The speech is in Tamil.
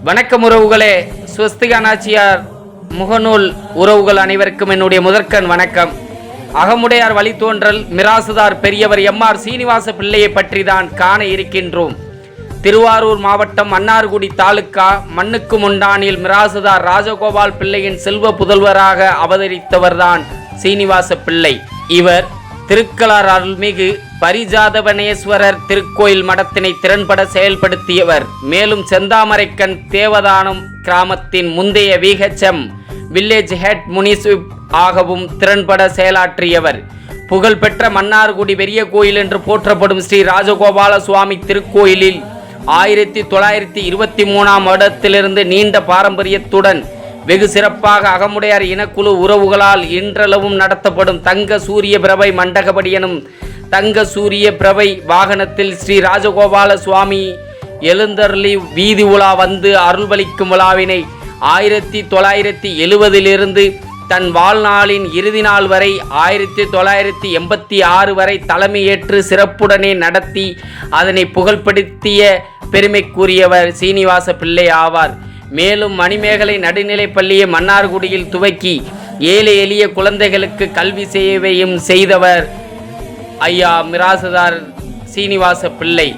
வணக்கம் உறவுகளே. ஸ்வஸ்திகா நாச்சியார் முகநூல் உறவுகள் அனைவருக்கும் என்னுடைய முதற்கண் வணக்கம். அகமுடையார் வழித்தோன்றல் மிராசுதார் பெரியவர் எம்.ஆர். சீனிவாச பிள்ளையை பற்றி தான் காண இருக்கின்றோம். திருவாரூர் மாவட்டம் மன்னார்குடி தாலுக்கா மண்ணுக்கு முண்டானில் மிராசுதார் ராஜகோபால் பிள்ளையின் செல்வ புதல்வராக அவதரித்தவர்தான் சீனிவாச பிள்ளை. இவர் திருக்கலார் அருள்மிகு பரிஜாதவனேஸ்வரர் திருக்கோயில் மடத்தினை திறன்பட செயல்படுத்தியவர். மேலும் செந்தாமரைக்கண் தேவதானம் கிராமத்தின் முந்தைய விஹெச்எம் வில்லேஜ் ஹெட் முனிசிப் ஆகவும் திறன்பட செயலாற்றியவர். புகழ்பெற்ற மன்னார்குடி பெரிய கோயில் என்று போற்றப்படும் ஸ்ரீ ராஜகோபால சுவாமி திருக்கோயிலில் 1923ஆம் வருடத்திலிருந்து நீண்ட பாரம்பரியத்துடன் வெகு சிறப்பாக அகமுடையார் இனக்குழு உறவுகளால் இன்றளவும் நடத்தப்படும் தங்க சூரிய பிரபை மண்டகப்படி எனும் தங்க சூரிய பிரபை வாகனத்தில் ஸ்ரீ ராஜகோபால சுவாமி எழுந்தருளி வீதி உலா வந்து அருள்வளிக்கும் விழாவினை 1970 தன் வாழ்நாளின் இறுதி நாள் வரை 1986 வரை தலைமையேற்று சிறப்புடனே நடத்தி அதனை புகழ்படுத்திய பெருமைக்குரியவர் சீனிவாச பிள்ளை ஆவார். மேலும் மணிமேகலை நடுநிலைப் பள்ளியை மன்னார்குடியில் துவக்கி ஏழை எளிய குழந்தைகளுக்கு கல்வி சேவையும் செய்தவர் ஐயா மிராசுதார் சீனிவாச பிள்ளை.